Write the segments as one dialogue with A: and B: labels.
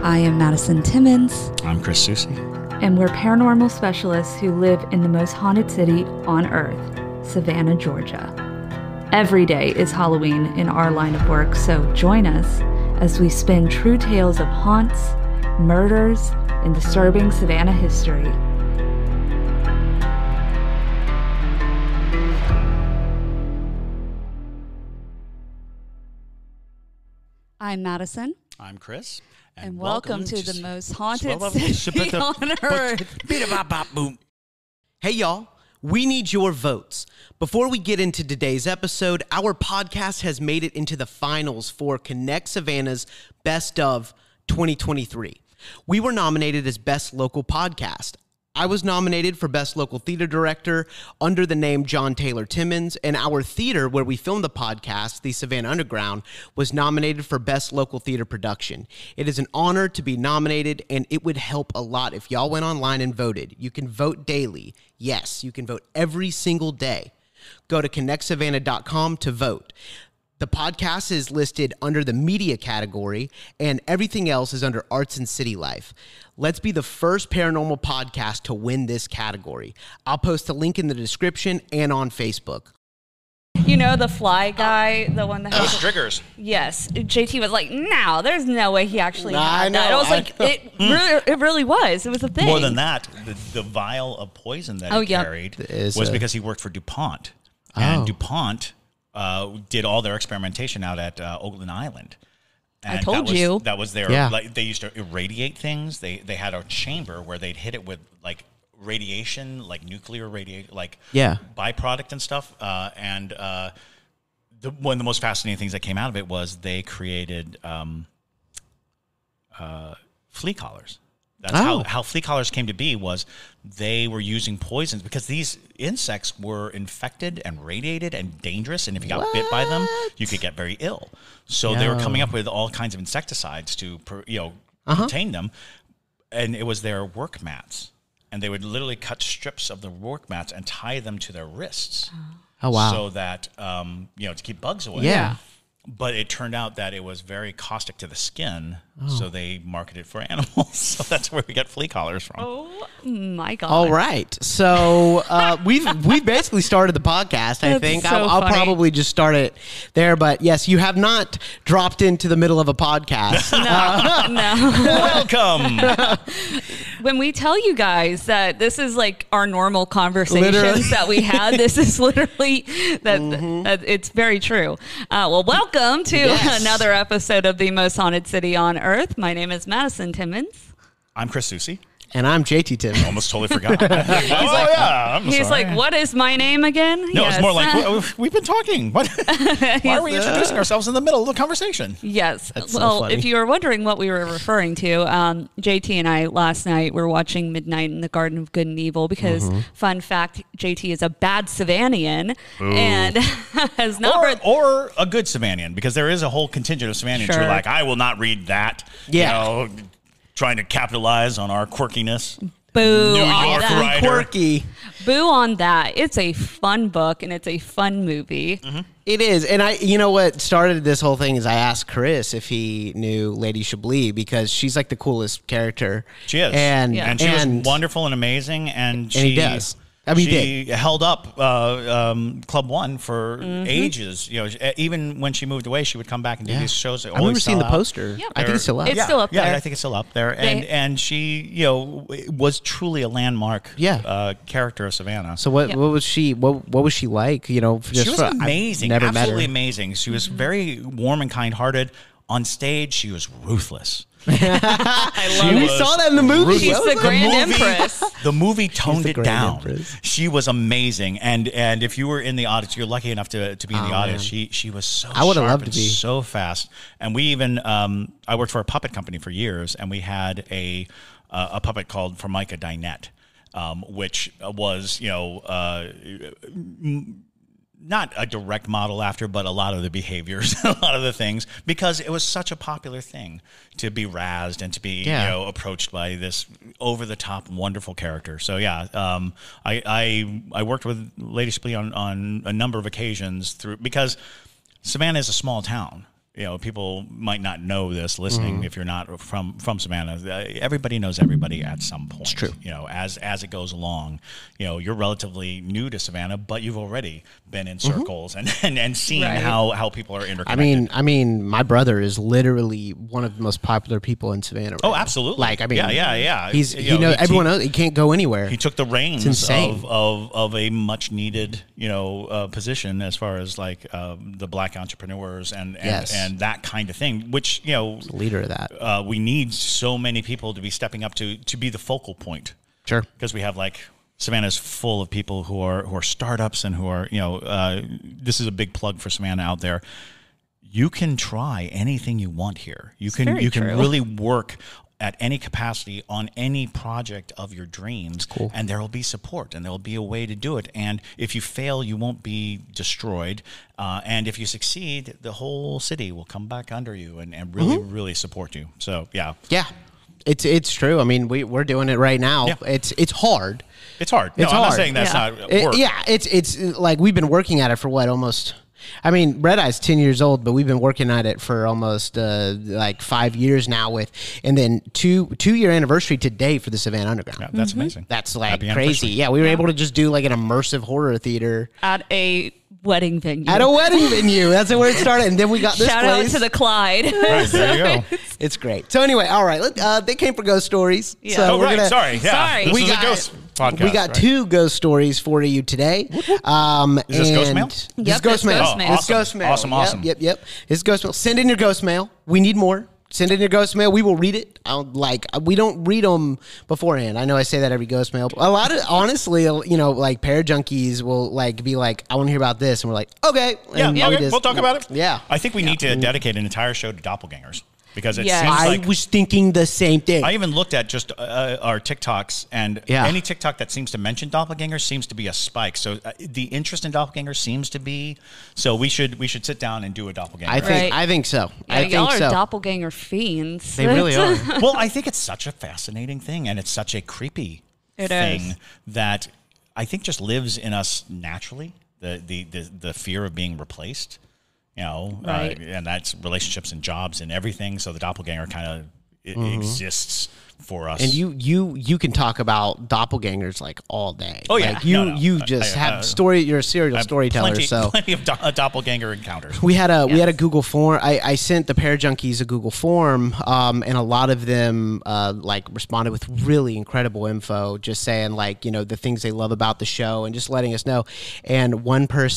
A: I am Madison Timmons.
B: I'm Chris Susi.
A: And we're paranormal specialists who live in the most haunted city on earth, Savannah, Georgia. Every day is Halloween in our line of work, so join us as we spin true tales of haunts, murders, and disturbing Savannah history. I'm Madison.
B: I'm Chris.
A: And welcome to the most haunted city on earth.
C: Hey, y'all. We need your votes. Before we get into today's episode, our podcast has made it into the finals for Connect Savannah's Best of 2023. We were nominated as Best Local Podcast. I was nominated for Best Local Theater Director under the name John Taylor Timmons, and our theater where we filmed the podcast, the Savannah Underground, was nominated for Best Local Theater Production. It is an honor to be nominated, and it would help a lot if y'all went online and voted. You can vote daily. Yes, you can vote every single day. Go to connectsavannah.com to vote. The podcast is listed under the media category, and everything else is under arts and city life. Let's be the first paranormal podcast to win this category. I'll post a link in the description and on Facebook.
A: You know, the fly guy, the one that has
B: Striggers.
A: Yes. JT was like, no, there's no way he actually
C: I
A: had
C: know.
A: that. I was like, it really was. It was a thing.
B: More than that, the vial of poison that he carried was because he worked for DuPont. And DuPont did all their experimentation out at Oakland Island. And
A: I told you.
B: That was their, like, they used to irradiate things. They had a chamber where they'd hit it with, like, radiation, like nuclear radiation, like byproduct and stuff. One of the most fascinating things that came out of it was they created flea collars. That's how flea collars came to be. Was they were using poisons because these insects were infected and radiated and dangerous, and if you got bit by them, you could get very ill. So they were coming up with all kinds of insecticides to contain them, and it was their work mats, and they would literally cut strips of the work mats and tie them to their wrists.
C: Oh wow!
B: So that to keep bugs away.
C: Yeah.
B: But it turned out that it was very caustic to the skin, so they marketed for animals. So that's where we get flea collars from.
A: Oh my god!
C: All right, so we've basically started the podcast. I think I'll probably just start it there. But yes, you have not dropped into the middle of a podcast.
A: No.
B: Welcome.
A: When we tell you guys that this is like our normal conversations that we had, this is literally that it's very true. Well, welcome to another episode of the most haunted city on earth. My name is Madison Timmons.
B: I'm Chris Susi.
C: And I'm JT Timmons.
B: Almost totally forgot. I'm sorry.
A: Like, what is my name again?
B: No, it's more like, we've been talking. What? Why are we introducing ourselves in the middle of the conversation?
A: Yes.
C: That's
A: well,
C: so funny.
A: If you were wondering what we were referring to, JT and I last night were watching Midnight in the Garden of Good and Evil because, fun fact, JT is a bad Savannian and has not read...
B: Or a good Savannian, because there is a whole contingent of Savannians who are like, I will not read that.
C: Yeah.
B: Trying to capitalize on our quirkiness.
A: Boo.
B: New York writer.
C: Quirky.
A: Boo on that. It's a fun book and it's a fun movie.
C: Mm-hmm. It is. And what started this whole thing is I asked Chris if he knew Lady Chablis because she's like the coolest character.
B: She is.
C: And
B: she was wonderful and amazing. And
C: he does. I mean,
B: she held up Club One for ages. Even when she moved away, she would come back and do these shows.
C: I remember seeing the poster. Yep. I think it's still up.
A: It's still up there.
B: Yeah, I think it's still up there. And she, was truly a landmark character of Savannah.
C: So what was she? What was she like?
B: She was amazing. Absolutely amazing. She was very warm and kind-hearted. On stage, she was ruthless.
C: We saw that in the movie.
A: She's the Grand Empress.
B: The movie toned it down.
C: Empress.
B: She was amazing, and if you were in the audience, you're lucky enough to be in the audience.
C: Man.
B: She was so
C: I would have
B: sharp
C: loved
B: and
C: to be
B: so fast. And we even I worked for a puppet company for years, and we had a puppet called Formica Dinette, which was not a direct model after, but a lot of the behaviors, a lot of the things, because it was such a popular thing to be razzed and to be approached by this over-the-top wonderful character. So I worked with Lady Chablis on a number of occasions because Savannah is a small town. people might not know this listening if you're not from Savannah. Everybody knows everybody at some point. It's
C: true.
B: As it goes along, you're relatively new to Savannah, but you've already been in circles and seen how people are interconnected.
C: I mean, my brother is literally one of the most popular people in Savannah.
B: Oh, absolutely.
C: Yeah. Everyone knows he can't go anywhere.
B: He took the reins of a much needed, position as far as like the Black entrepreneurs and that kind of thing, which,
C: leader of that.
B: We need so many people to be stepping up to be the focal point.
C: Sure.
B: Because we have like Savannah's full of people who are startups and who are, this is a big plug for Savannah out there. You can try anything you want here. You can really work at any capacity on any project of your dreams, and there will be support and there will be a way to do it. And if you fail, you won't be destroyed. And if you succeed, the whole city will come back under you and really, really support you. So, yeah.
C: Yeah. It's true. I mean, we're doing it right now. Yeah. It's hard.
B: It's hard. No, I'm not saying that's not work.
C: It's like we've been working at it for almost... I mean, Red Eye's 10 years old, but we've been working at it for almost 5 years now and then 2-year anniversary today for the Savannah Underground.
B: Yeah, that's amazing.
C: That's like crazy. Yeah, we were able to just do like an immersive horror theater.
A: At a wedding venue.
C: That's where it started. And then we got this
A: Shout
C: place.
A: out to the Clyde.
B: Right, there you go.
C: It's great. So anyway, all right. They came for ghost stories.
A: Yeah.
C: So
B: sorry. Yeah.
A: Sorry.
B: This is a ghost podcast.
C: We got 2 ghost stories for you today.
B: Is this Ghostmail?
C: This is Ghostmail.
B: It's Ghostmail. Awesome.
C: Yep. It's Ghostmail. Send in your Ghostmail. We need more. Send in your Ghostmail. We will read it. We don't read them beforehand. I know I say that every Ghostmail. A lot of, honestly, like Pair Junkies will be like, I want to hear about this. And we're like, okay. And
B: we'll talk about it.
C: Yeah.
B: I think we need to dedicate an entire show to doppelgangers. Because it seems
C: I was thinking the same thing.
B: I even looked at just our TikToks, and any TikTok that seems to mention doppelgangers seems to be a spike. So the interest in doppelgangers seems to be. So we should sit down and do a doppelganger.
C: I think so.
A: Yeah, y'all are doppelganger fiends.
C: They really are.
B: Well, I think it's such a fascinating thing, and it's such a creepy thing that I think just lives in us naturally. The fear of being replaced. And that's relationships and jobs and everything. So the doppelganger kind of exists for us.
C: And you can talk about doppelgangers like all day.
B: Oh yeah,
C: you just have story. You're a serial storyteller.
B: Plenty of doppelganger encounters.
C: We had a Google form. I sent the Pair Junkies a Google form, and a lot of them responded with really incredible info, just saying the things they love about the show and just letting us know. And one Pair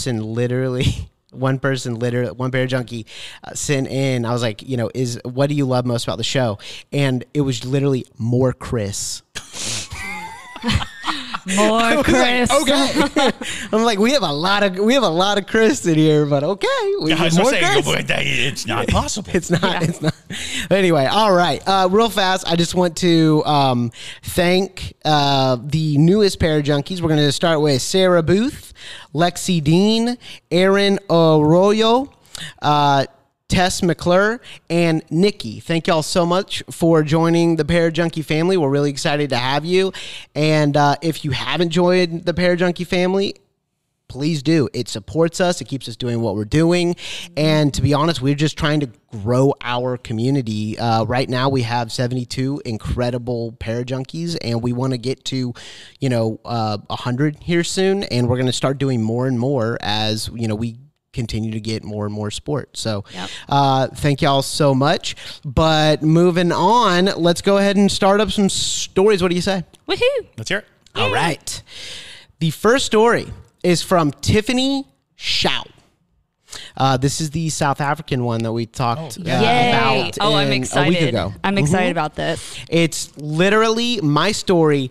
C: Junkie sent in, I was like, what do you love most about the show? And it was literally more Chris.
A: More Chris.
C: Okay. I'm like, we have a lot of Chris in here, but okay.
B: It's not possible.
C: It's not. Anyway, all right. Real fast, I just want to thank the newest Pair Junkies. We're going to start with Sarah Booth, Lexi Dean, Aaron Arroyo, Tess McClure, and Nikki. Thank y'all so much for joining the Pair Junkie family. We're really excited to have you. And if you haven't joined the Pair Junkie family, please do. It supports us. It keeps us doing what we're doing. And to be honest, we're just trying to grow our community. Right now, we have 72 incredible Pair Junkies, and we want to get to, 100 here soon. And we're going to start doing more and more as, we continue to get more and more support. So thank y'all so much. But moving on, let's go ahead and start up some stories. What do you say?
A: Woohoo!
B: Let's hear it.
C: All right. The first story is from Tiffany Shout. This is the South African one that we talked about
A: I'm excited.
C: A week ago.
A: I'm excited about this.
C: It's literally my story.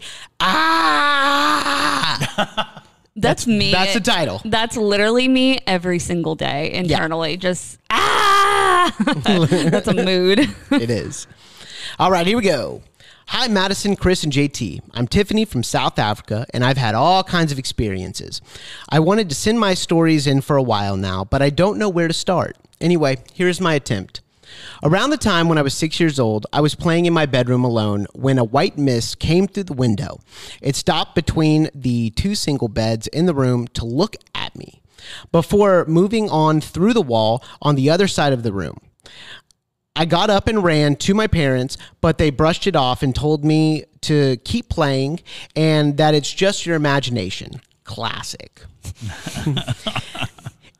A: That's me.
C: That's the title.
A: That's literally me every single day internally. Just, that's a mood.
C: It is. All right, here we go. Hi, Madison, Chris, and JT. I'm Tiffany from South Africa, and I've had all kinds of experiences. I wanted to send my stories in for a while now, but I don't know where to start. Anyway, here's my attempt. Around the time when I was 6 years old, I was playing in my bedroom alone when a white mist came through the window. It stopped between the 2 single beds in the room to look at me before moving on through the wall on the other side of the room. I got up and ran to my parents, but they brushed it off and told me to keep playing and that it's just your imagination. Classic.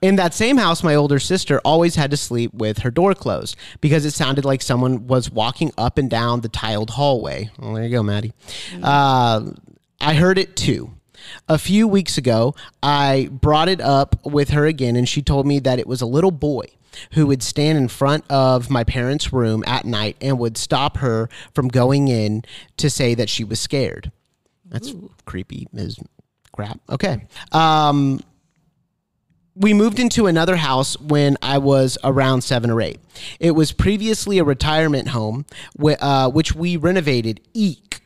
C: In that same house, my older sister always had to sleep with her door closed because it sounded like someone was walking up and down the tiled hallway. Well, there you go, Maddie. I heard it too. A few weeks ago, I brought it up with her again, and she told me that it was a little boy who would stand in front of my parents' room at night and would stop her from going in to say that she was scared. That's creepy as crap. Okay. We moved into another house when I was around 7 or 8. It was previously a retirement home, which we renovated. Eek.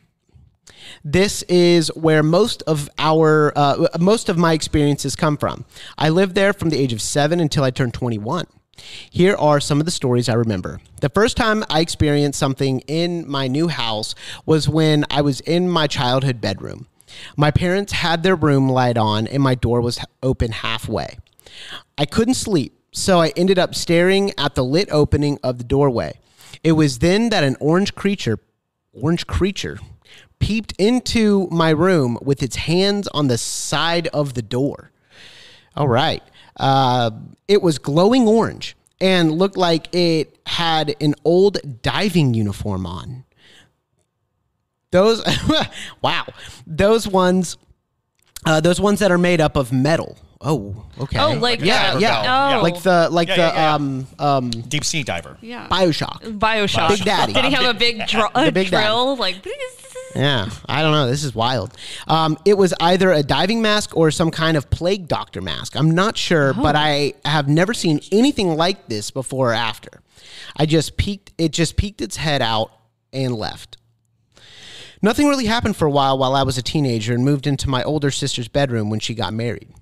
C: This is where most of my experiences come from. I lived there from the age of 7 until I turned 21. Here are some of the stories I remember. The first time I experienced something in my new house was when I was in my childhood bedroom. My parents had their room light on and my door was open halfway. I couldn't sleep, so I ended up staring at the lit opening of the doorway. It was then that an orange creature peeped into my room with its hands on the side of the door. All right. It was glowing orange and looked like it had an old diving uniform on. Those, wow. Those ones that are made up of metal. Oh, okay.
A: Oh, like
C: yeah.
A: Oh.
C: Like the
B: deep sea diver.
A: Yeah.
C: Bioshock. Big Daddy.
A: Did he have a big drill? Like,
C: yeah, I don't know. This is wild. It was either a diving mask or some kind of plague doctor mask. I'm not sure, but I have never seen anything like this before or after. It just peeked its head out and left. Nothing really happened for a while I was a teenager and moved into my older sister's bedroom when she got married.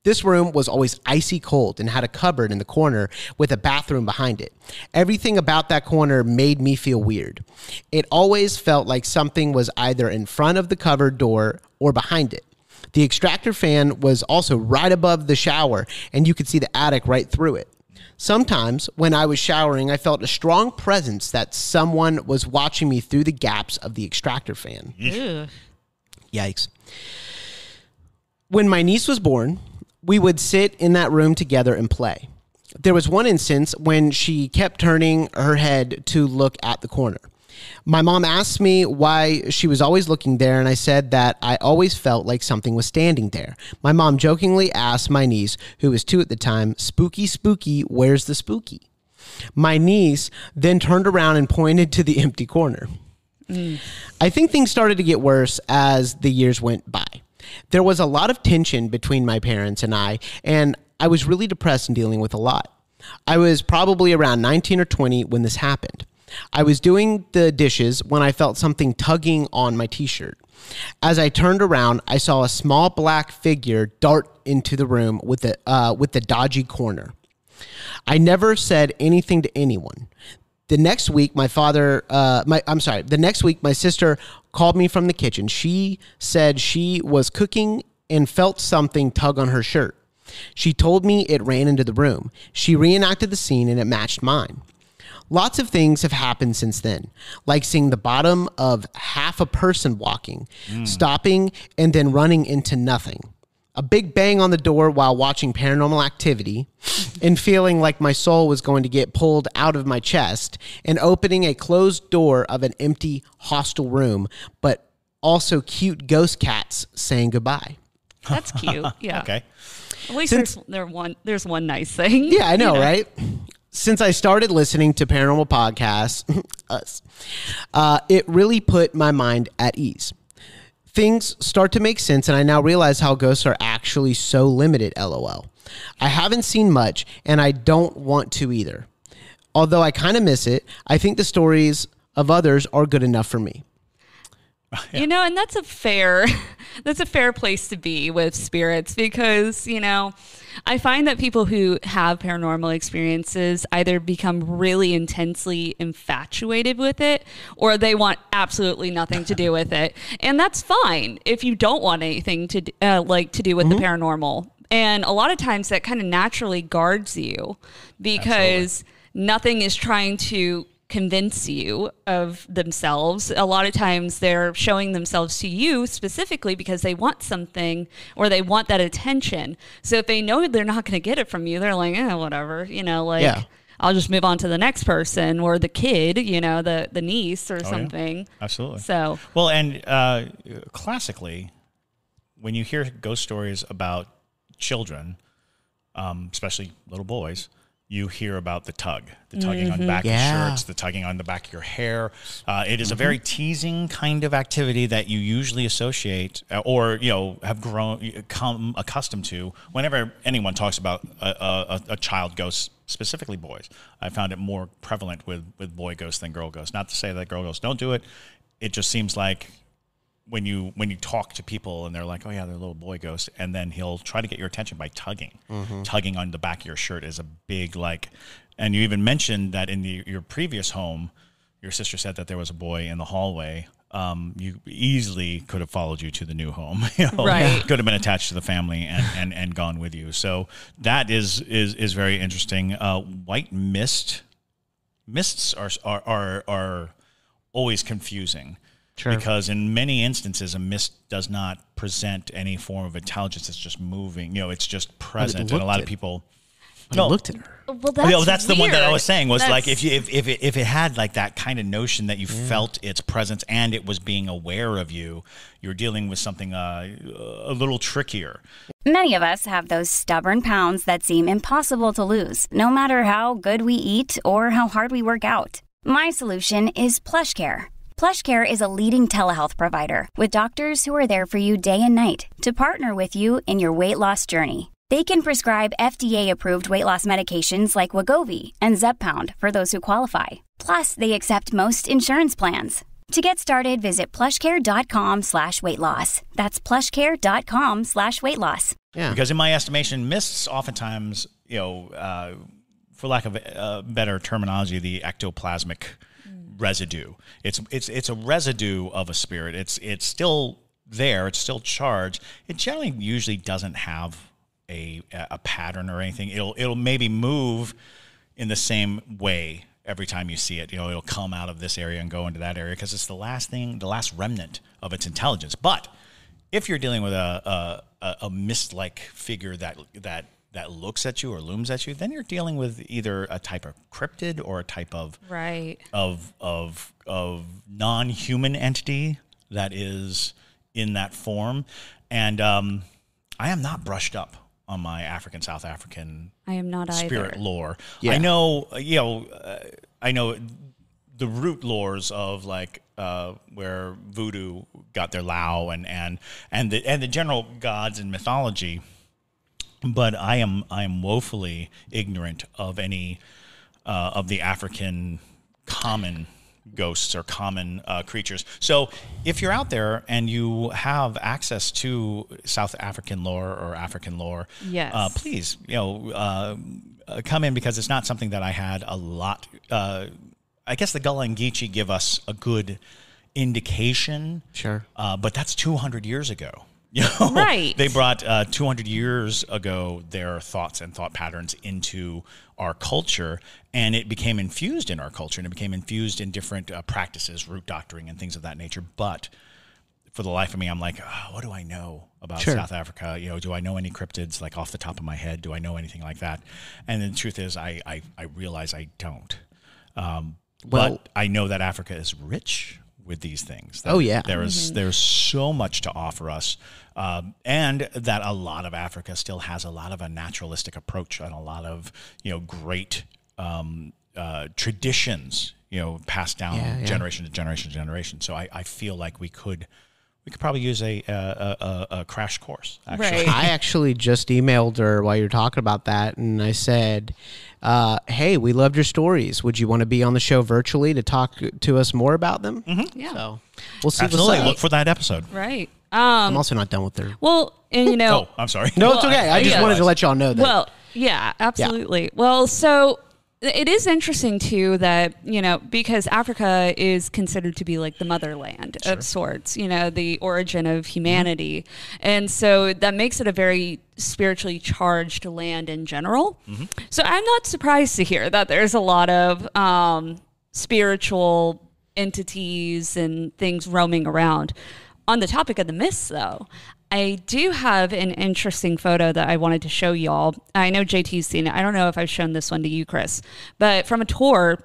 C: This room was always icy cold and had a cupboard in the corner with a bathroom behind it. Everything about that corner made me feel weird. It always felt like something was either in front of the cupboard door or behind it. The extractor fan was also right above the shower, and you could see the attic right through it. Sometimes, when I was showering, I felt a strong presence that someone was watching me through the gaps of the extractor fan. Yikes. When my niece was born, we would sit in that room together and play. There was one instance when she kept turning her head to look at the corner. My mom asked me why she was always looking there, and I said that I always felt like something was standing there. My mom jokingly asked my niece, who was 2 at the time, "Spooky, spooky, where's the spooky?" My niece then turned around and pointed to the empty corner. I think things started to get worse as the years went by. There was a lot of tension between my parents and I was really depressed and dealing with a lot. I was probably around 19 or 20 when this happened. I was doing the dishes when I felt something tugging on my t-shirt. As I turned around, I saw a small black figure dart into the room with the dodgy corner. I never said anything to anyone. The next week, my sister called me from the kitchen. She said she was cooking and felt something tug on her shirt. She told me it ran into the room. She reenacted the scene and it matched mine. Lots of things have happened since then, like seeing the bottom of half a person walking, stopping, and then running into nothing. A big bang on the door while watching Paranormal Activity, and feeling like my soul was going to get pulled out of my chest, and opening a closed door of an empty hostel room, but also cute ghost cats saying goodbye.
A: That's cute. Yeah.
B: Okay.
A: At least there's one nice thing.
C: Yeah, I know, right? Since I started listening to paranormal podcasts, it really put my mind at ease. Things start to make sense, and I now realize how ghosts are actually so limited, LOL. I haven't seen much, and I don't want to either. Although I kind of miss it, I think the stories of others are good enough for me.
A: You know, and that's a fair place to be with spirits because, you know, I find that people who have paranormal experiences either become really intensely infatuated with it or they want absolutely nothing to do with it. And that's fine if you don't want anything to do with the paranormal. And a lot of times that kind of naturally guards you because nothing is trying to convince you of themselves. A lot of times they're showing themselves to you specifically because they want something or they want that attention. So if they know they're not going to get it from you, they're like, whatever, I'll just move on to the next person or the kid, the niece or something.
B: Yeah. Absolutely.
A: So,
B: well, and classically, when you hear ghost stories about children, especially little boys, you hear about the tugging on the back of your shirts, the tugging on the back of your hair. It is a very teasing kind of activity that you usually associate or, have come accustomed to whenever anyone talks about a child ghost, specifically boys. I found it more prevalent with boy ghosts than girl ghosts. Not to say that girl ghosts don't do it. It just seems like when you talk to people and they're like, oh yeah, they're a little boy ghost, and then he'll try to get your attention by tugging. Tugging on the back of your shirt is a big and you even mentioned that in your previous home, your sister said that there was a boy in the hallway. You easily could have followed you to the new home.
A: Right.
B: Could have been attached to the family and gone with you. So that is very interesting. White mists are always confusing. Sure. Because in many instances, a mist does not present any form of intelligence. It's just moving. It's just present. And a lot of people
C: looked at her.
A: Well,
B: that's the one that I was saying was
A: that's...
B: if it had that kind of notion that you felt its presence and it was being aware of you, you're dealing with something a little trickier.
D: Many of us have those stubborn pounds that seem impossible to lose, no matter how good we eat or how hard we work out. My solution is PlushCare. PlushCare is a leading telehealth provider with doctors who are there for you day and night to partner with you in your weight loss journey. They can prescribe FDA-approved weight loss medications like Wegovy and Zepbound for those who qualify. Plus, they accept most insurance plans. To get started, visit plushcare.com/weightloss. That's plushcare.com/weightloss.
B: Yeah. Because in my estimation, mists oftentimes, for lack of better terminology, the ectoplasmic residue. It's a residue of a spirit. It's still there. It's still charged. It generally usually doesn't have a pattern or anything. It'll maybe move in the same way every time you see it. It'll come out of this area and go into that area because it's the last remnant of its intelligence. But if you're dealing with a mist-like figure that looks at you or looms at you, then you're dealing with either a type of cryptid or a type of of non-human entity that is in that form. And I am not brushed up on my South African
A: I am not
B: spirit
A: either.
B: lore.
C: Yeah.
B: I know, I know the root lores of where voodoo got their Lao and the general gods and mythology. But I am woefully ignorant of any of the African common ghosts or common creatures. So if you're out there and you have access to South African lore or African lore,
A: yes.
B: Please, come in, because it's not something that I had a lot. I guess the Gullah and Geechee give us a good indication.
C: Sure.
B: But that's 200 years ago.
A: Right.
B: They brought 200 years ago their thoughts and thought patterns into our culture, and it became infused in our culture, and it became infused in different practices, root doctoring and things of that nature. But for the life of me, I'm like, what do I know about South Africa? Do I know any cryptids off the top of my head? Do I know anything like that? And the truth is, I realize I don't. But I know that Africa is rich with these things. There's so much to offer us, and that a lot of Africa still has a lot of a naturalistic approach and a lot of great traditions passed down generation to generation to generation. So I feel like we could probably use a crash course. Actually.
A: Right.
C: I actually just emailed her while you're talking about that, and I said, hey, we loved your stories. Would you want to be on the show virtually to talk to us more about them?
B: Mm-hmm.
A: Yeah.
C: So we'll see.
B: Absolutely. Look for that episode.
A: Right.
C: I'm also not done with her.
A: Well, and
B: Oh, I'm sorry.
C: No, it's okay. I just wanted to let y'all know that.
A: Well, yeah, absolutely. Yeah. Well, so it is interesting too that, you know, because Africa is considered to be like the motherland of sorts, you know, the origin of humanity. And so that makes it a very spiritually charged land in general. So I'm not surprised to hear that there's a lot of spiritual entities and things roaming around. On the topic of the mists, though, I do have an interesting photo that I wanted to show y'all. I know JT's seen it. I don't know if I've shown this one to you, Chris, but from a tour,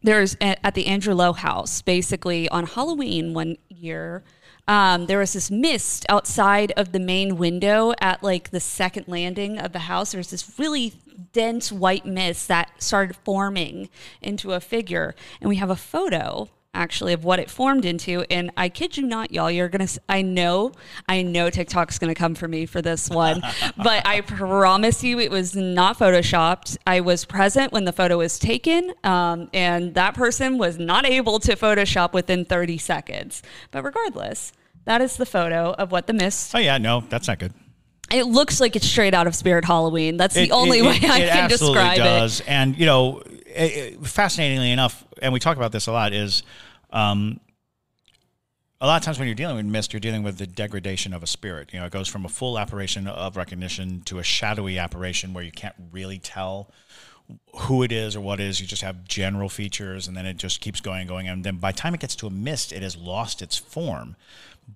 A: there's at the Andrew Lowe house, basically on Halloween one year, there was this mist outside of the main window at like the second landing of the house. There's this really dense white mist that started forming into a figure. And we have a photo actually of what it formed into. And I kid you not, y'all, I know TikTok's going to come for me for this one, but I promise you it was not Photoshopped. I was present when the photo was taken, and that person was not able to Photoshop within 30 seconds. But regardless, that is the photo of what the mist.
B: Oh yeah, no, that's not good.
A: It looks like it's straight out of Spirit Halloween. That's the only way I can describe it. It absolutely does.
B: And, you know, fascinatingly enough, and we talk about this a lot, is a lot of times when you're dealing with mist, you're dealing with the degradation of a spirit. You know, it goes from a full apparition of recognition to a shadowy apparition where you can't really tell who it is or what it is. You just have general features, and then it just keeps going. And then by the time it gets to a mist, it has lost its form.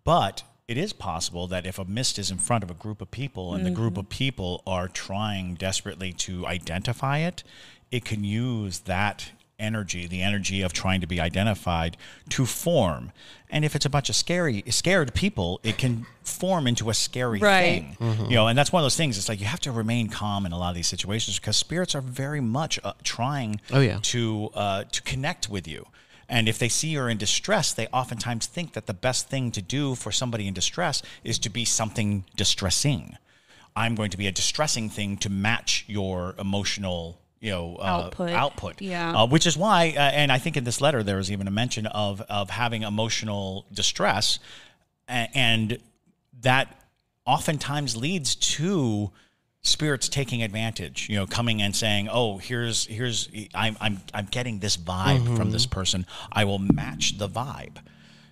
B: But it is possible that if a mist is in front of a group of people and the group of people are trying desperately to identify it, it can use that energy, the energy of trying to be identified, to form. And if it's a bunch of scared people, it can form into a scary thing. You know, and that's one of those things. It's like you have to remain calm in a lot of these situations because spirits are very much trying to connect with you. And if they see you're in distress, they oftentimes think that the best thing to do for somebody in distress is to be something distressing. I'm going to be a distressing thing to match your emotional, output.
A: Yeah.
B: Which is why, and I think in this letter there was even a mention of having emotional distress, and that oftentimes leads to spirits taking advantage, coming and saying, "Oh, I'm getting this vibe from this person. I will match the vibe.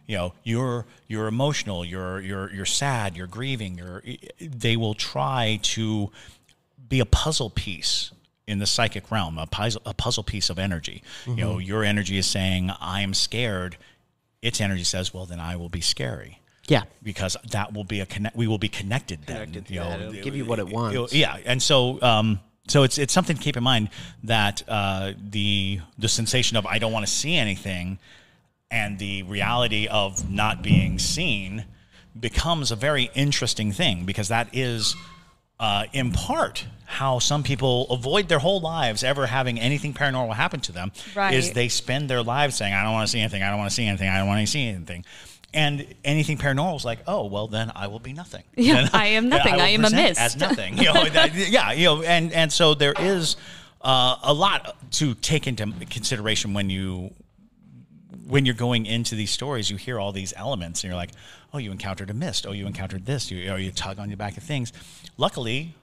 B: You're emotional. You're sad. You're grieving. They will try to be a puzzle piece in the psychic realm, a puzzle piece of energy. Your energy is saying, "I am scared." Its energy says, "Well, then I will be scary."
C: Yeah,
B: because that will be we will be connected then.
C: It'll give you what it wants.
B: Yeah, and so it's something to keep in mind that the sensation of I don't want to see anything, and the reality of not being seen becomes a very interesting thing, because that is in part how some people avoid their whole lives ever having anything paranormal happen to them.
A: Right.
B: Is they spend their lives saying, "I don't want to see anything. I don't want to see anything. I don't want to see anything." And anything paranormal is like, "Oh, well, then I will be nothing."
A: Yeah,
B: then,
A: I am nothing. I am a mist.
B: As nothing. And so there is a lot to take into consideration when you're going into these stories. You hear all these elements, and you're like, "Oh, you encountered a mist. Oh, you encountered this. You tug on the back of things." Luckily,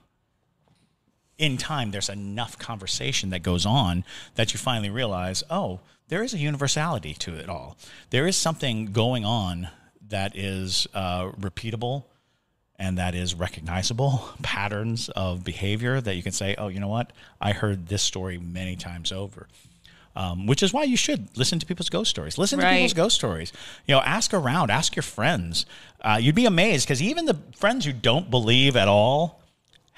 B: in time, there's enough conversation that goes on that you finally realize, oh, there is a universality to it all. There is something going on that is repeatable and that is recognizable, patterns of behavior that you can say, "Oh, you know what? I heard this story many times over." Which is why you should listen to people's ghost stories. Listen to people's ghost stories. Ask around. Ask your friends. You'd be amazed, because even the friends who don't believe at all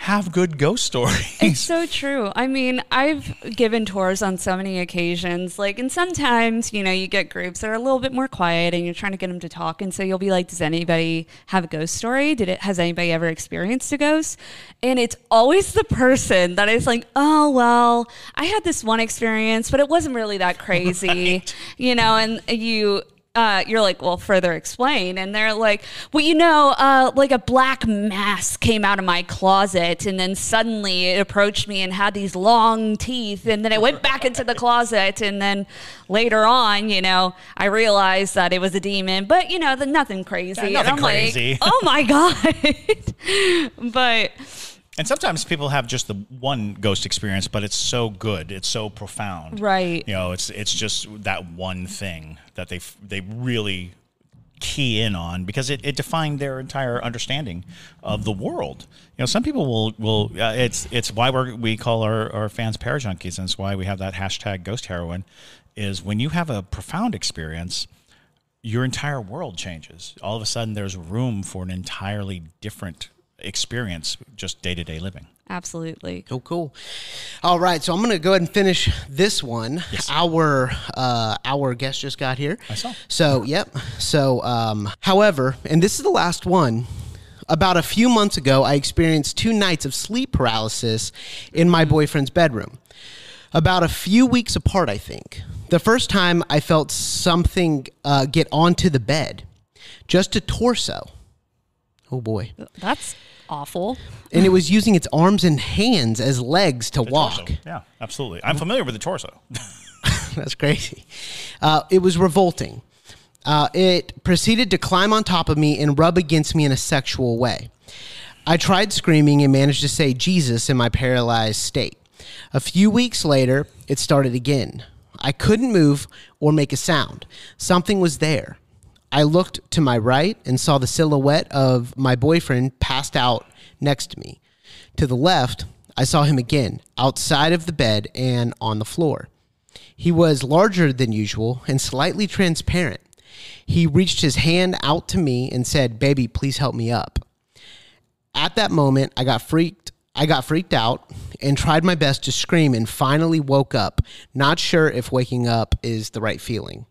B: have good ghost stories.
A: It's so true. I mean, I've given tours on so many occasions, and sometimes, you get groups that are a little bit more quiet and you're trying to get them to talk. And so you'll be like, "Does anybody have a ghost story? Has anybody ever experienced a ghost?" And it's always the person that is like, "Oh, well, I had this one experience, but it wasn't really that crazy."
B: Right.
A: And you're like, "Well, further explain." And they're like, "Well, like a black mass came out of my closet, and then suddenly it approached me and had these long teeth, and then it went back into the closet, and then later on, I realized that it was a demon, but nothing crazy."
B: Yeah, nothing
A: and I'm
B: crazy.
A: like, "Oh my God." But
B: And sometimes people have just the one ghost experience, but it's so good, it's so profound,
A: Right?
B: It's just that one thing that they really key in on because it defined their entire understanding of the world. Some people will it's why we call our fans parajunkies, and it's why we have that hashtag ghost heroine. Is when you have a profound experience, your entire world changes. All of a sudden, there's room for an entirely different experience, just day-to-day living.
A: Absolutely.
C: Oh, cool. All right, so I'm going to go ahead and finish this one.
B: Yes.
C: Our guest just got here.
B: I saw.
C: So, yep. So, however, and this is the last one. About a few months ago, I experienced 2 nights of sleep paralysis in my boyfriend's bedroom. About a few weeks apart, I think. The first time I felt something get onto the bed, just a torso. Oh, boy.
A: That's awful.
C: And it was using its arms and hands as legs to walk.
B: Torso. Yeah, absolutely. I'm familiar with the torso.
C: That's crazy. It was revolting. It proceeded to climb on top of me and rub against me in a sexual way. I tried screaming and managed to say Jesus in my paralyzed state. A few weeks later, it started again. I couldn't move or make a sound. Something was there. I looked to my right and saw the silhouette of my boyfriend passed out next to me. To the left, I saw him again, outside of the bed and on the floor. He was larger than usual and slightly transparent. He reached his hand out to me and said, "Baby, please help me up." At that moment, I got freaked out and tried my best to scream and finally woke up, not sure if waking up is the right feeling.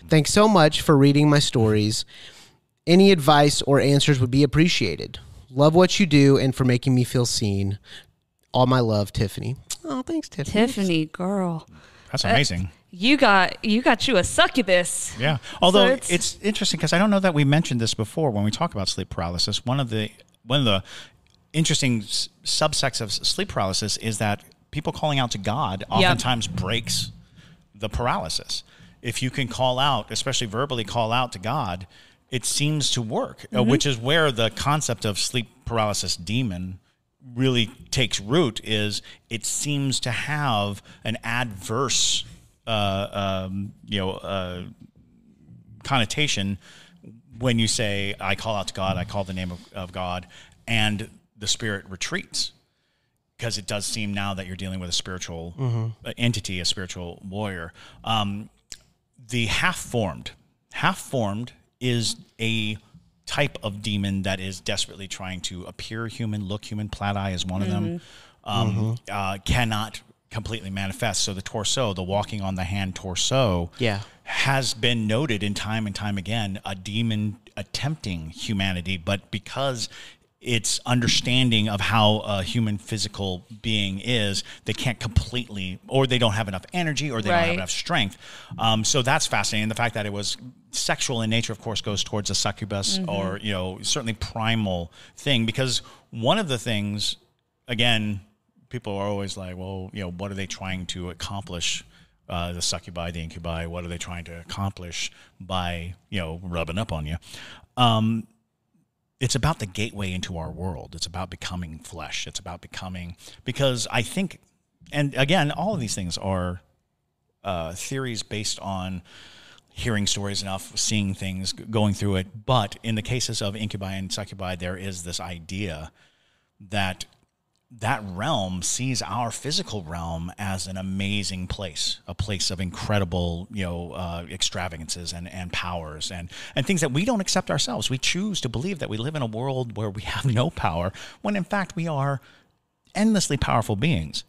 C: Thanks so much for reading my stories. Any advice or answers would be appreciated. Love what you do and for making me feel seen. All my love, Tiffany. Oh, thanks, Tiffany.
A: Tiffany, girl.
B: That's amazing.
A: You got you a succubus.
B: Yeah. Although
A: So
B: it's interesting because I don't know that we mentioned this before when we talk about sleep paralysis. One of the interesting subsects of sleep paralysis is that people calling out to God oftentimes breaks the paralysis. If you can call out, especially verbally call out to God, it seems to work, which is where the concept of sleep paralysis demon really takes root. Is it seems to have an adverse connotation when you say, I call out to God, I call the name of God, and the spirit retreats. Because it does seem now that you're dealing with a spiritual entity, a spiritual warrior. The half-formed is a type of demon that is desperately trying to appear human, look human. Plaid Eye is one of them. Cannot completely manifest. So the torso, the walking on the hand torso, has been noted in time and time again, a demon attempting humanity, but because its understanding of how a human physical being is, they can't completely, or they don't have enough energy, or they don't have enough strength. So that's fascinating. The fact that it was sexual in nature, of course, goes towards a succubus or, certainly primal thing. Because one of the things, again, people are always like, well, what are they trying to accomplish? The succubi, the incubi, what are they trying to accomplish by, rubbing up on you? It's about the gateway into our world. It's about becoming flesh. It's about becoming, because I think, and again, all of these things are theories based on hearing stories enough, seeing things, going through it. But in the cases of incubi and succubi, there is this idea that realm sees our physical realm as an amazing place, a place of incredible, extravagances and powers and things that we don't accept ourselves. We choose to believe that we live in a world where we have no power, when in fact we are endlessly powerful beings.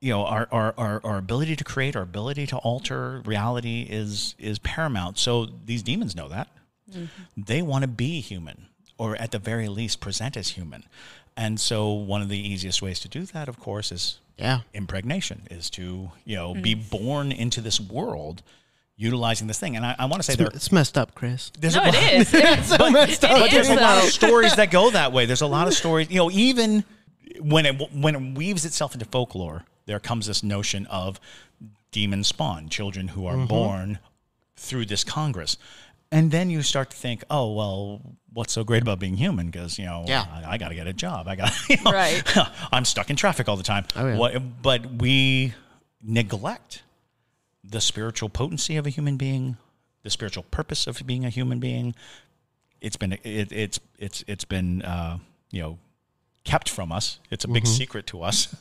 B: Our ability to create, our ability to alter reality is paramount. So these demons know that. They want to be human, or at the very least present as human. And so one of the easiest ways to do that, of course, is impregnation, is to, be born into this world utilizing this thing. And I want to say
C: it's messed up, Chris.
A: It is. It's so messed up.
B: But there's a lot of stories that go that way. There's a lot of stories, even when it weaves itself into folklore, there comes this notion of demon spawn, children who are born through this Congress. And then you start to think, oh, well, what's so great about being human? Because, I got to get a job.
A: Right.
B: I'm stuck in traffic all the time.
C: Oh, yeah.
B: But we neglect the spiritual potency of a human being, the spiritual purpose of being a human being. It's been kept from us. It's a big secret to us.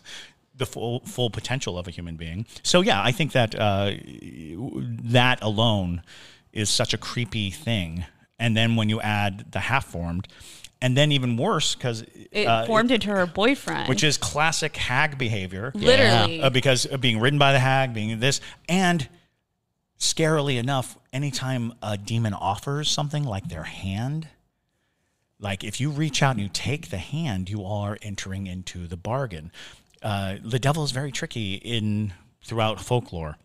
B: The full potential of a human being. So yeah, I think that that alone is such a creepy thing. And then when you add the half-formed, and then even worse, because
A: it formed into her boyfriend,
B: which is classic hag behavior,
A: literally,
B: because of being ridden by the hag, being this, and scarily enough, anytime a demon offers something like their hand, like if you reach out and you take the hand, you are entering into the bargain. The devil is very tricky throughout folklore.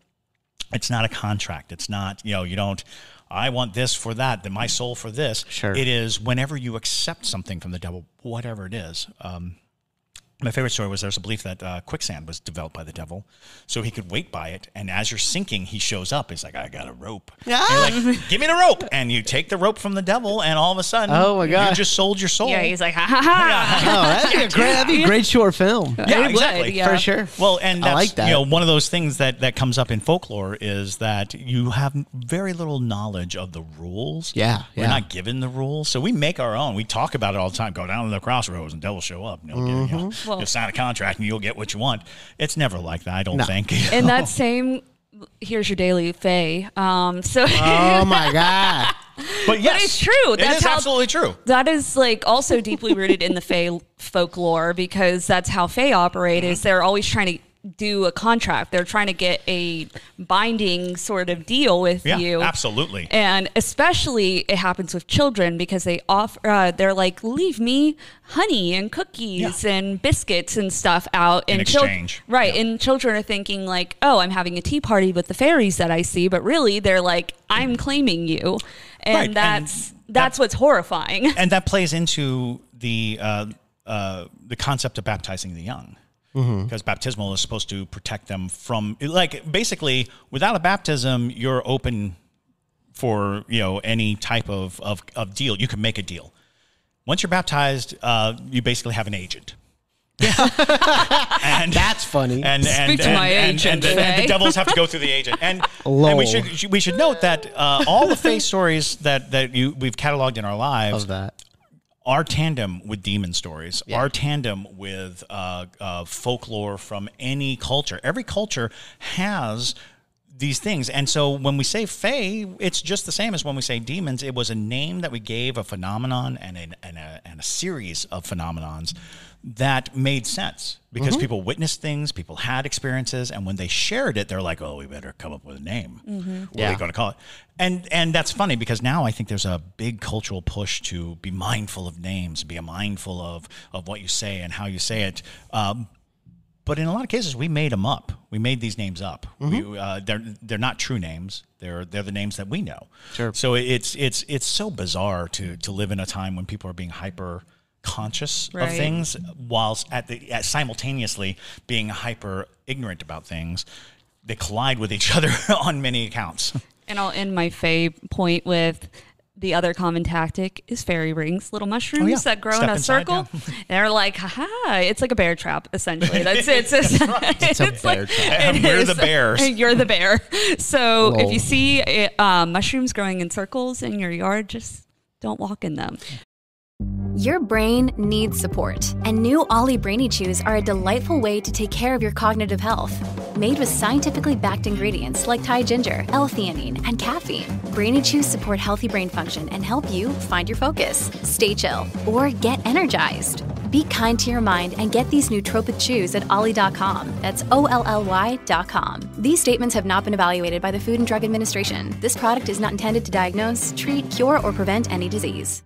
B: It's not a contract. It's not, you don't, I want this for that, my soul for this.
C: Sure.
B: It is whenever you accept something from the devil, whatever it is. My favorite story was there's a belief that quicksand was developed by the devil, so he could wait by it. And as you're sinking, he shows up. He's like, I got a rope.
C: Yeah.
B: And you're like, give me the rope. And you take the rope from the devil, and all of a sudden,
C: oh my God,
B: you just sold your soul.
A: Yeah, he's like, ha ha ha.
C: Oh, that'd be a great short film.
B: Yeah, exactly.
A: Would, yeah.
C: For sure.
B: Well, and that's,
C: I like that.
B: One of those things that comes up in folklore is that you have very little knowledge of the rules.
C: Yeah.
B: We're not given the rules, so we make our own. We talk about it all the time. Go down to the crossroads and devils show up. You'll sign a contract and you'll get what you want. It's never like that, I don't think.
A: And that same, here's your daily fae.
C: Oh my God.
B: But yes,
A: but it's true.
B: That's absolutely true.
A: That is like also deeply rooted in the fae folklore, because that's how fae operate. Is they're always trying to do a contract. They're trying to get a binding sort of deal with you.
B: Absolutely.
A: And especially it happens with children, because they offer, they're like, leave me honey and cookies and biscuits and stuff out
B: in exchange.
A: Right. And children are thinking like, oh, I'm having a tea party with the fairies that I see. But really they're like, I'm claiming you. And that's what's horrifying.
B: And that plays into the concept of baptizing the young. Because baptismal is supposed to protect them from, like, basically, without a baptism, you're open for, any type of deal. You can make a deal. Once you're baptized, you basically have an agent.
C: Yeah.
B: And
C: that's funny.
A: Speak to my agent.
B: And the devils have to go through the agent. And we should note that all the fae stories that we've cataloged in our lives are tandem with demon stories, are tandem with folklore from any culture. Every culture has these things. And so when we say fae, it's just the same as when we say demons. It was a name that we gave a phenomenon and a series of phenomenons that made sense because people witnessed things, people had experiences, and when they shared it, they're like, oh, we better come up with a name. What are we going to call it? And that's funny because now I think there's a big cultural push to be mindful of names, be mindful of what you say and how you say it. But in a lot of cases, we made them up. We made these names up. They're not true names. They're the names that we know.
C: Sure.
B: So it's so bizarre to live in a time when people are being hyper conscious of things, whilst simultaneously being hyper ignorant about things. They collide with each other on many accounts.
A: And I'll end my fae point with the other common tactic is fairy rings, little mushrooms that grow in a circle. They're like, ha! It's like a bear trap, essentially. That's it.
C: It's a bear trap.
B: And we're the bears.
A: You're the bear. So if you see mushrooms growing in circles in your yard, just don't walk in them.
E: Your brain needs support, and new Ollie Brainy Chews are a delightful way to take care of your cognitive health. Made with scientifically backed ingredients like Thai ginger, L-theanine, and caffeine, Brainy Chews support healthy brain function and help you find your focus, stay chill, or get energized. Be kind to your mind and get these nootropic chews at ollie.com. That's OLLY.com. These statements have not been evaluated by the Food and Drug Administration. This product is not intended to diagnose, treat, cure, or prevent any disease.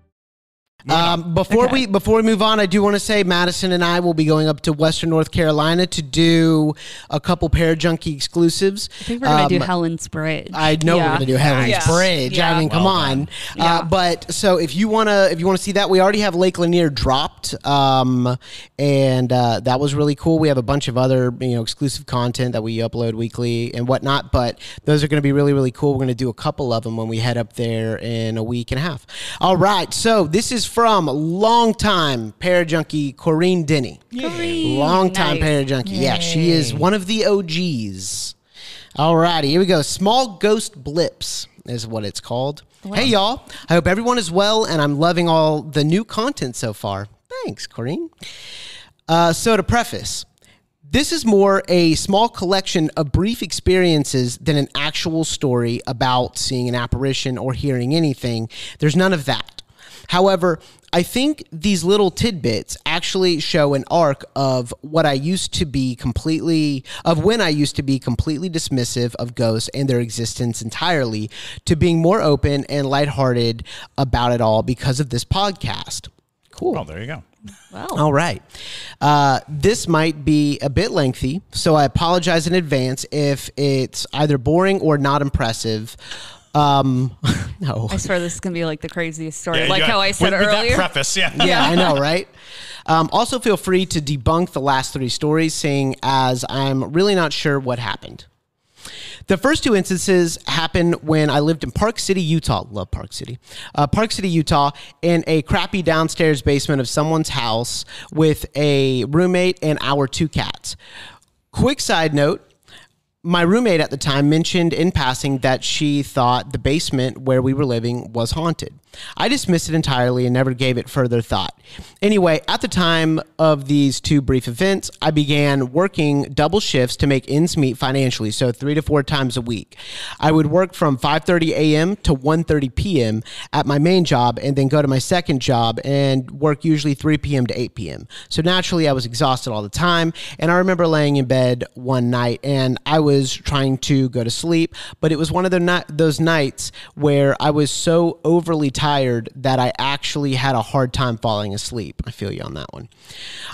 C: Before we move on, I do want to say Madison and I will be going up to Western North Carolina to do a couple Parajunkie exclusives.
A: I think we're going to do Helen's Bridge.
C: I know we're going to do Helen's Bridge.
A: Yeah.
C: I mean, come on. But so if you want to see that, we already have Lake Lanier dropped, and that was really cool. We have a bunch of other exclusive content that we upload weekly and whatnot. But those are going to be really, really cool. We're going to do a couple of them when we head up there in a week and a half. All right. So this is from longtime Parajunkie Corrine Denny. Longtime Parajunkie. Yeah, she is one of the OGs. All righty, here we go. Small Ghost Blips is what it's called. Wow. Hey, y'all. I hope everyone is well, and I'm loving all the new content so far. Thanks, Corrine. So to preface, this is more a small collection of brief experiences than an actual story about seeing an apparition or hearing anything. There's none of that. However, I think these little tidbits actually show an arc of when I used to be completely dismissive of ghosts and their existence entirely to being more open and lighthearted about it all because of this podcast. Cool.
B: Oh, there you go.
A: Wow.
C: All right. This might be a bit lengthy, so I apologize in advance if it's either boring or not impressive. No.
A: I swear this is going to be like the craziest story, how I said
B: with
A: earlier.
B: That preface,
C: Yeah, I know, right? Also, feel free to debunk the last 3 stories, seeing as I'm really not sure what happened. The first 2 instances happened when I lived in Park City, Utah. Love Park City. Park City, Utah, in a crappy downstairs basement of someone's house with a roommate and our 2 cats. Quick side note. My roommate at the time mentioned in passing that she thought the basement where we were living was haunted. I dismissed it entirely and never gave it further thought. Anyway, at the time of these 2 brief events, I began working double shifts to make ends meet financially, so 3 to 4 times a week. I would work from 5:30 a.m. to 1:30 p.m. at my main job and then go to my second job and work usually 3 p.m. to 8 p.m. So naturally, I was exhausted all the time, and I remember laying in bed one night, and I was trying to go to sleep, but it was one of those nights where I was so overly tired that I actually had a hard time falling asleep. I feel you on that one.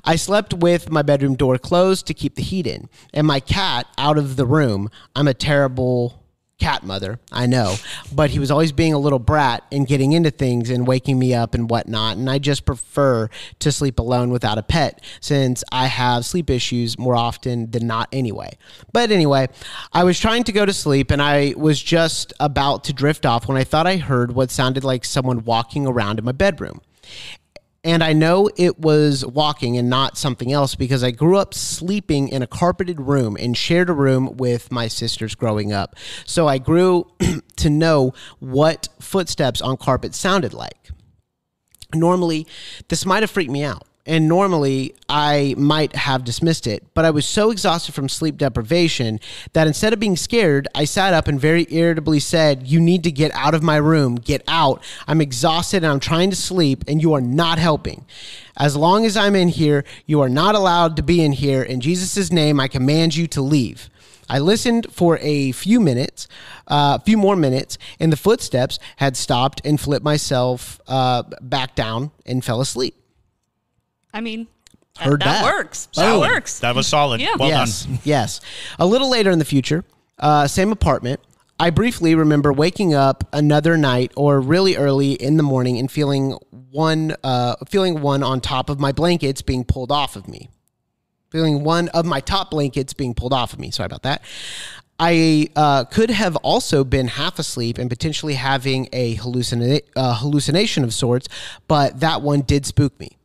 C: I slept with my bedroom door closed to keep the heat in, and my cat out of the room. I'm a terrible cat mother, I know, but he was always being a little brat and getting into things and waking me up and whatnot, and I just prefer to sleep alone without a pet since I have sleep issues more often than not anyway. But anyway, I was trying to go to sleep and I was just about to drift off when I thought I heard what sounded like someone walking around in my bedroom. And I know it was walking and not something else because I grew up sleeping in a carpeted room and shared a room with my sisters growing up. So I grew to know what footsteps on carpet sounded like. Normally, this might have freaked me out. And normally, I might have dismissed it, but I was so exhausted from sleep deprivation that instead of being scared, I sat up and very irritably said, "You need to get out of my room. Get out. I'm exhausted and I'm trying to sleep and you are not helping. As long as I'm in here, you are not allowed to be in here. In Jesus' name, I command you to leave." I listened for a few more minutes, and the footsteps had stopped and flipped myself back down and fell asleep.
A: I mean,
C: Heard that.
A: works.
B: Solid.
A: That works.
B: That was solid.
A: Yeah.
B: Well
C: Yes,
B: done.
C: yes. A little later in the future, same apartment, I briefly remember waking up another night or really early in the morning and feeling one on top of my blankets being pulled off of me. Feeling one of my top blankets being pulled off of me. Sorry about that. I could have also been half asleep and potentially having a hallucination of sorts, but that one did spook me.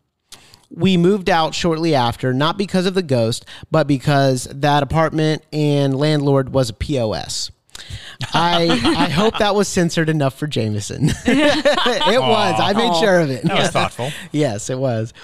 C: We moved out shortly after, not because of the ghost, but because that apartment and landlord was a POS. I hope that was censored enough for Jameson. It was. I made sure of it.
B: That was thoughtful.
C: Yes, it was.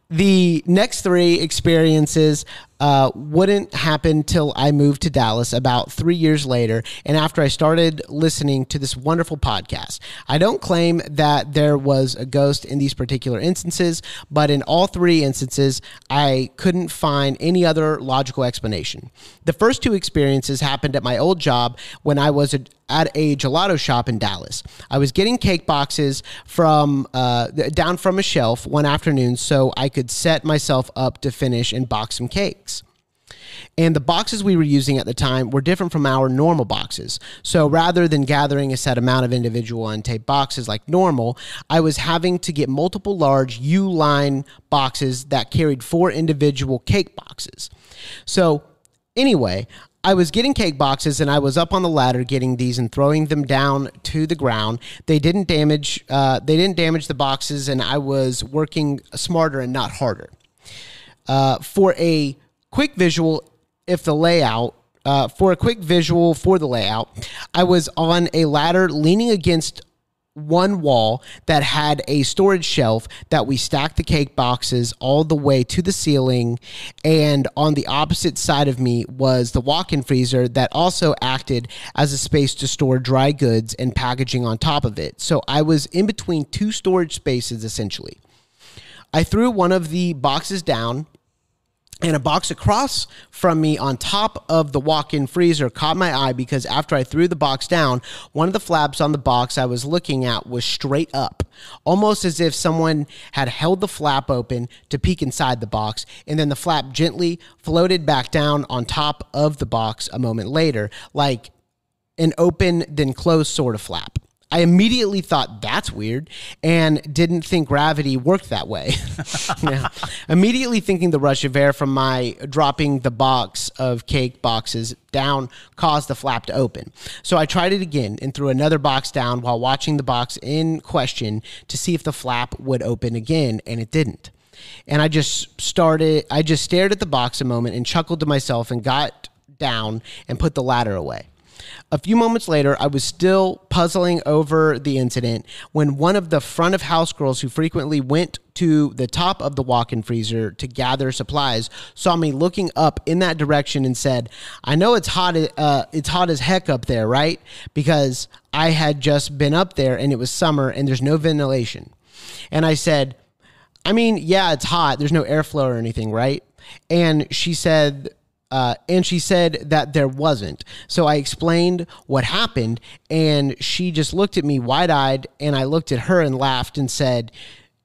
C: The next 3 experiences wouldn't happen till I moved to Dallas about 3 years later, and after I started listening to this wonderful podcast. I don't claim that there was a ghost in these particular instances, but in all 3 instances, I couldn't find any other logical explanation. The first 2 experiences happened at my old job when I was at a gelato shop in Dallas. I was getting cake boxes from down from a shelf one afternoon so I could set myself up to finish and box some cakes. And the boxes we were using at the time were different from our normal boxes. So rather than gathering a set amount of individual untaped boxes like normal, I was having to get multiple large U-line boxes that carried 4 individual cake boxes. So anyway, I was getting cake boxes and I was up on the ladder getting these and throwing them down to the ground. They didn't damage the boxes, and I was working smarter and not harder. For a quick visual for the layout, I was on a ladder leaning against one wall that had a storage shelf that we stacked the cake boxes all the way to the ceiling, and on the opposite side of me was the walk-in freezer that also acted as a space to store dry goods and packaging on top of it. So I was in between 2 storage spaces essentially. I threw one of the boxes down, and a box across from me on top of the walk-in freezer caught my eye because after I threw the box down, one of the flaps on the box I was looking at was straight up, almost as if someone had held the flap open to peek inside the box, and then the flap gently floated back down on top of the box a moment later, like an open then closed sort of flap. I immediately thought that's weird and didn't think gravity worked that way. Yeah. Immediately thinking the rush of air from my dropping the box of cake boxes down caused the flap to open. So I tried it again and threw another box down while watching the box in question to see if the flap would open again, and it didn't. And I just stared at the box a moment and chuckled to myself and got down and put the ladder away. A few moments later, I was still puzzling over the incident when one of the front of house girls who frequently went to the top of the walk-in freezer to gather supplies saw me looking up in that direction and said, "I know it's hot as heck up there, right?" Because I had just been up there and it was summer and there's no ventilation. And I said, "I mean, yeah, it's hot. There's no airflow or anything, right?" And she said that there wasn't. So I explained what happened, and she just looked at me wide-eyed, and I looked at her and laughed and said,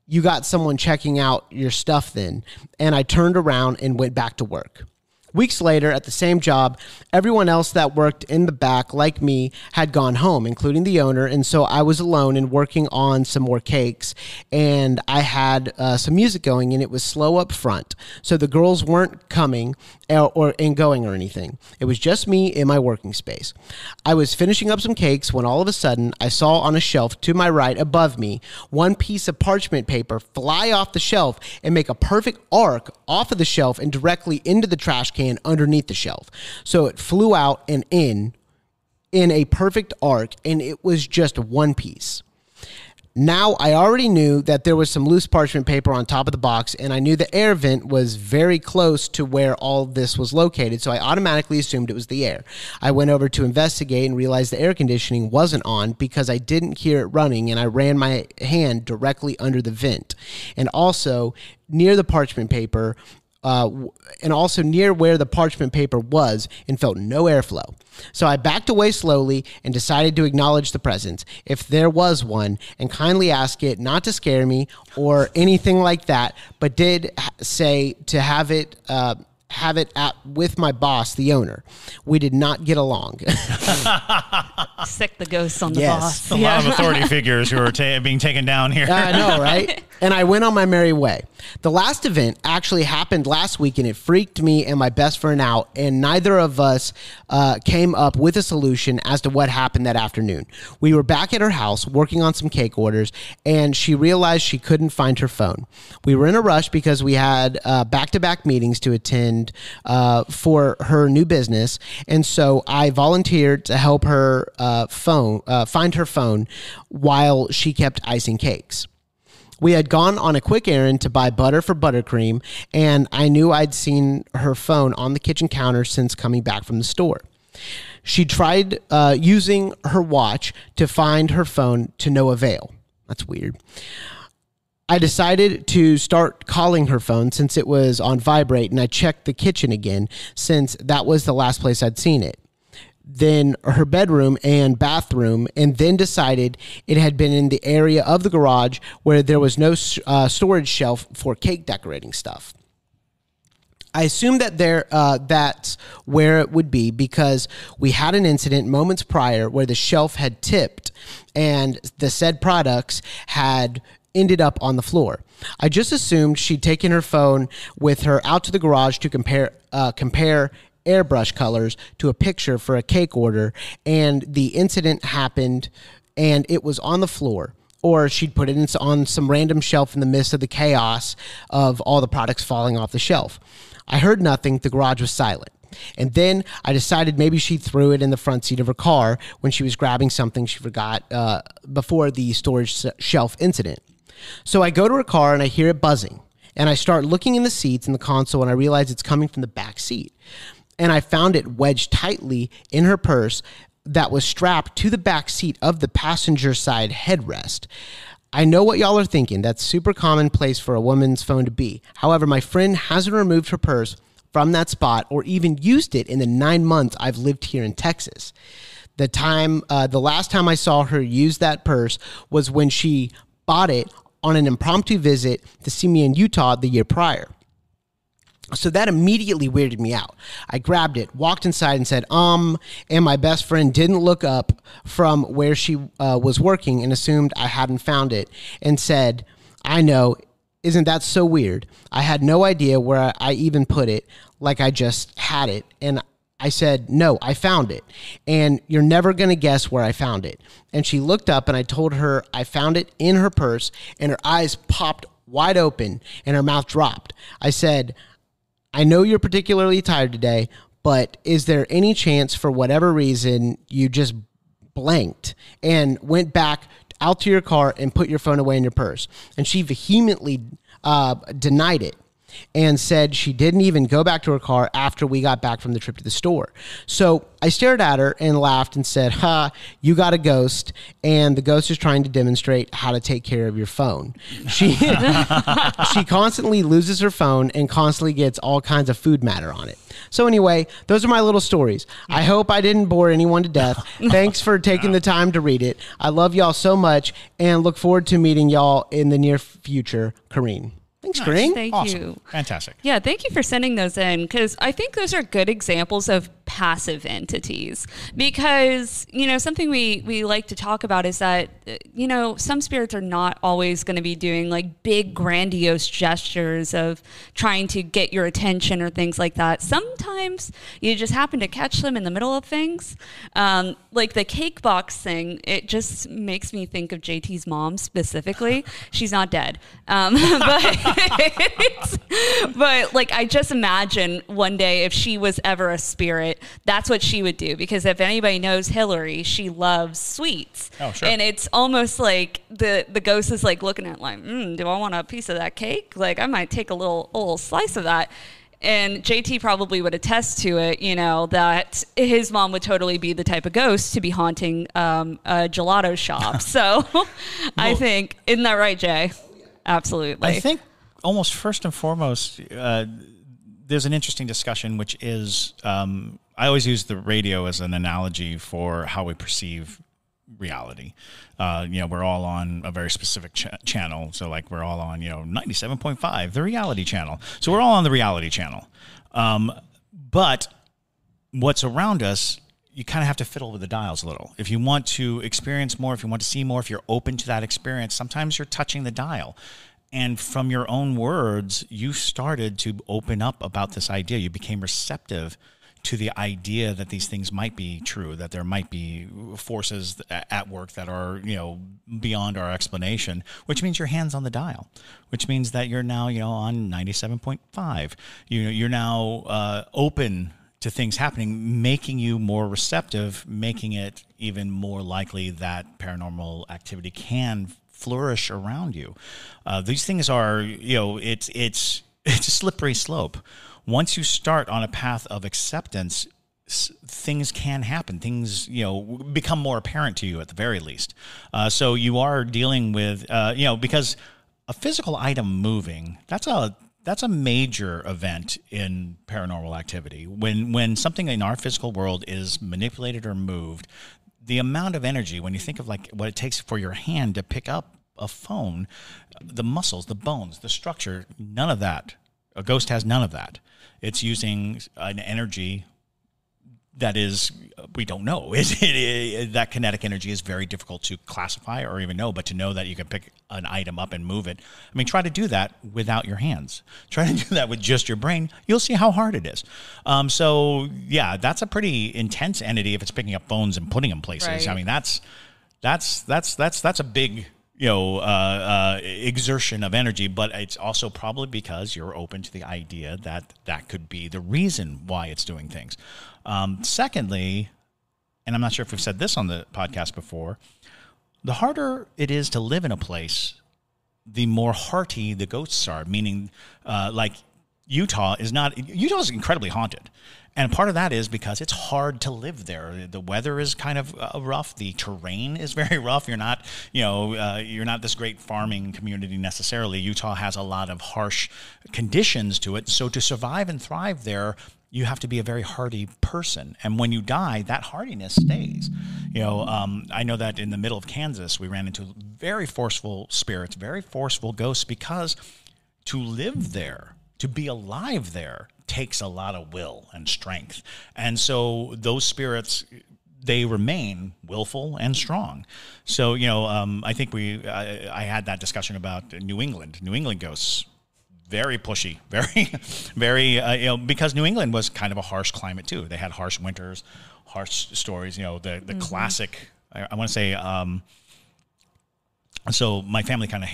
C: "You got someone checking out your stuff then." And I turned around and went back to work. Weeks later, at the same job, everyone else that worked in the back, like me, had gone home, including the owner, and so I was alone and working on some more cakes, and I had some music going, and it was slow up front, so the girls weren't coming or going or anything. It was just me in my working space. I was finishing up some cakes when all of a sudden, I saw on a shelf to my right above me, one piece of parchment paper fly off the shelf and make a perfect arc off of the shelf and directly into the trash can underneath the shelf. So it flew out and in a perfect arc, and it was just one piece. Now, I already knew that there was some loose parchment paper on top of the box, and I knew the air vent was very close to where all this was located, so I automatically assumed it was the air. I went over to investigate and realized the air conditioning wasn't on because I didn't hear it running, and I ran my hand directly under the vent. And also, near the parchment paper, near where the parchment paper was, and felt no airflow. So I backed away slowly and decided to acknowledge the presence, if there was one, and kindly ask it not to scare me or anything like that, but did say to have it with my boss, the owner. We did not get along.
A: Sick the ghosts on the
C: Yes.
A: boss.
B: A lot of authority figures who are being taken down here.
C: I know, right? And I went on my merry way. The last event actually happened last week, and it freaked me and my best friend out, and neither of us came up with a solution as to what happened that afternoon. We were back at her house working on some cake orders, and she realized she couldn't find her phone. We were in a rush because we had back-to-back meetings to attend for her new business, and so I volunteered to help her find her phone while she kept icing cakes. We had gone on a quick errand to buy butter for buttercream, and I knew I'd seen her phone on the kitchen counter since coming back from the store. She tried using her watch to find her phone to no avail. That's weird. I decided to start calling her phone since it was on vibrate, and I checked the kitchen again since that was the last place I'd seen it. Then her bedroom and bathroom, and then decided it had been in the area of the garage where there was no storage shelf for cake decorating stuff. I assumed that that's where it would be because we had an incident moments prior where the shelf had tipped and the said products had ended up on the floor. I just assumed she'd taken her phone with her out to the garage to compare airbrush colors to a picture for a cake order, and the incident happened and it was on the floor. Or she'd put it on some random shelf in the midst of the chaos of all the products falling off the shelf. I heard nothing. The garage was silent. And then I decided maybe she threw it in the front seat of her car when she was grabbing something she forgot before the storage shelf incident. So I go to her car and I hear it buzzing. And I start looking in the seats in the console and I realize it's coming from the back seat. And I found it wedged tightly in her purse that was strapped to the back seat of the passenger side headrest. I know what y'all are thinking. That's super commonplace for a woman's phone to be. However, my friend hasn't removed her purse from that spot or even used it in the 9 months I've lived here in Texas. The last time I saw her use that purse was when she bought it on an impromptu visit to see me in Utah the year prior. So that immediately weirded me out. I grabbed it, walked inside and said, and my best friend didn't look up from where she was working and assumed I hadn't found it and said, I know, isn't that so weird? I had no idea where I even put it, like I just had it. And I said, no, I found it. And you're never going to guess where I found it. And she looked up and I told her I found it in her purse and her eyes popped wide open and her mouth dropped. I said, I know you're particularly tired today, but is there any chance for whatever reason you just blanked and went back out to your car and put your phone away in your purse? And she vehemently denied it and said she didn't even go back to her car after we got back from the trip to the store. So I stared at her and laughed and said, you got a ghost, and the ghost is trying to demonstrate how to take care of your phone. She constantly loses her phone and constantly gets all kinds of food matter on it. So anyway, those are my little stories. I hope I didn't bore anyone to death. Thanks for taking the time to read it. I love y'all so much and look forward to meeting y'all in the near future. Kareen. Thanks, Kareen.
A: Thank
B: Awesome.
A: you.
B: Fantastic.
A: Yeah, thank you for sending those in, because I think those are good examples of passive entities. Because, something we like to talk about is that, some spirits are not always going to be doing like big grandiose gestures of trying to get your attention or things like that. Sometimes you just happen to catch them in the middle of things. Like the cake box thing, it just makes me think of JT's mom specifically. She's not dead. But like, I just imagine one day if she was ever a spirit, that's what she would do. Because if anybody knows Hillary, she loves sweets.
B: Oh, sure.
A: And it's almost like the ghost is like looking at like, do I want a piece of that cake? Like I might take a little slice of that. And JT probably would attest to it, that his mom would totally be the type of ghost to be haunting a gelato shop. So I think, isn't that right, Jay? Absolutely.
B: I think almost first and foremost, there's an interesting discussion, which is I always use the radio as an analogy for how we perceive reality. We're all on a very specific channel. So like we're all on, 97.5, the reality channel. So we're all on the reality channel. But what's around us, you kind of have to fiddle with the dials a little. If you want to experience more, if you want to see more, if you're open to that experience, sometimes you're touching the dial. And from your own words, you started to open up about this idea. You became receptive to the idea that these things might be true, that there might be forces at work that are, beyond our explanation, which means your hand's on the dial, which means that you're now, on 97.5. You're now open to things happening, making you more receptive, making it even more likely that paranormal activity can flourish around you. These things are, it's a slippery slope. Once you start on a path of acceptance, things can happen. Things, become more apparent to you at the very least. So you are dealing with, because a physical item moving, that's a major event in paranormal activity. When something in our physical world is manipulated or moved, the amount of energy, when you think of like what it takes for your hand to pick up a phone, the muscles, the bones, the structure, none of that. A ghost has none of that. It's using an energy that is, we don't know. That kinetic energy is very difficult to classify or even know, but to know that you can pick an item up and move it. I mean, try to do that without your hands. Try to do that with just your brain. You'll see how hard it is. So yeah, that's a pretty intense entity if it's picking up phones and putting them places. Right. I mean, that's a big, exertion of energy, but it's also probably because you're open to the idea that could be the reason why it's doing things. Secondly, and I'm not sure if we've said this on the podcast before, the harder it is to live in a place, the more hearty the ghosts are, meaning like Utah is incredibly haunted. And part of that is because it's hard to live there. The weather is kind of rough. The terrain is very rough. You're not this great farming community necessarily. Utah has a lot of harsh conditions to it. So to survive and thrive there, you have to be a very hardy person. And when you die, that hardiness stays. I know that in the middle of Kansas, we ran into very forceful spirits, very forceful ghosts, because to live there, to be alive there, takes a lot of will and strength. And so those spirits, they remain willful and strong. So, I think I had that discussion about New England ghosts. Very pushy, very, because New England was kind of a harsh climate too. They had harsh winters, harsh stories, the classic, I want to say, so my family kind of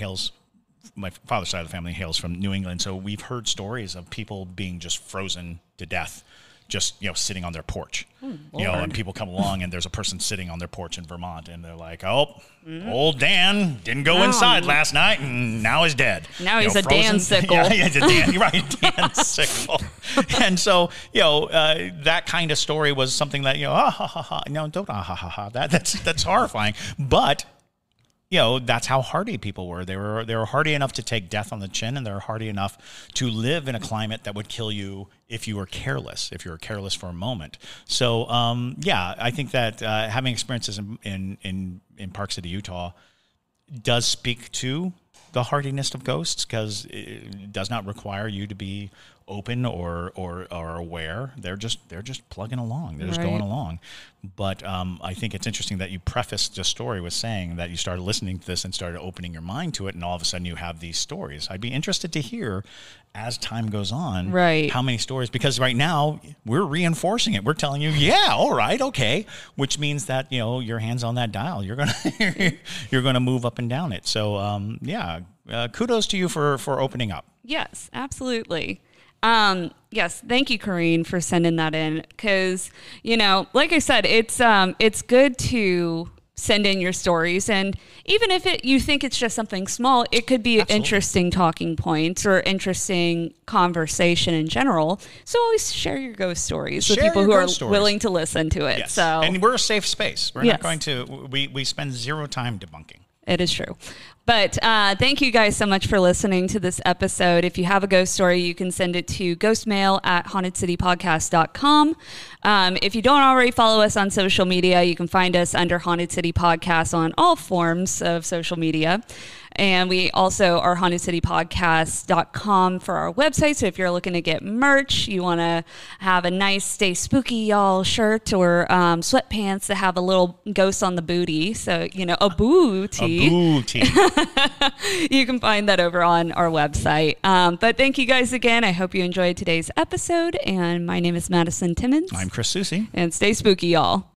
B: my father's side of the family hails from New England. So we've heard stories of people being just frozen to death, just, sitting on their porch, and people come along and there's a person sitting on their porch in Vermont and they're like, old Dan didn't go inside last night and now he's dead.
A: Now he's a Dan sickle.
B: Yeah, he's a Dan, you're right, Dan sickle. And so, that kind of story was something that, no, don't that's horrifying. But that's how hardy people were. They were hardy enough to take death on the chin, and they were hardy enough to live in a climate that would kill you if you were careless for a moment. So, I think that having experiences in Park City, Utah, does speak to the hardiness of ghosts, because it does not require you to be open or aware. They're just plugging along. They're just going along. But I think it's interesting that you prefaced the story with saying that you started listening to this and started opening your mind to it, and all of a sudden you have these stories. I'd be interested to hear, as time goes on, how many stories, because right now we're reinforcing it. We're telling you, yeah, all right, okay, which means that, your hand's on that dial. You're gonna move up and down it. So kudos to you for opening up.
A: Yes, absolutely. Yes, thank you, Corrine, for sending that in, because, like I said, it's good to send in your stories, and even if you think it's just something small, it could be interesting talking points or interesting conversation in general. So always share your ghost stories with people who are willing to listen to it.
B: Yes.
A: So,
B: and we're a safe space. We're not going to. We spend zero time debunking.
A: It is true. But thank you guys so much for listening to this episode. If you have a ghost story, you can send it to ghostmail@hauntedcitypodcast.com. If you don't already follow us on social media, you can find us under Haunted City Podcast on all forms of social media. And we also are hauntedcitypodcast.com for our website. So if you're looking to get merch, you want to have a nice Stay Spooky Y'all shirt or sweatpants that have a little ghost on the booty. So, a booty.
B: A booty.
A: You can find that over on our website. But thank you guys again. I hope you enjoyed today's episode. And my name is Madison Timmons.
B: I'm Chris Soucy.
A: And stay spooky, y'all.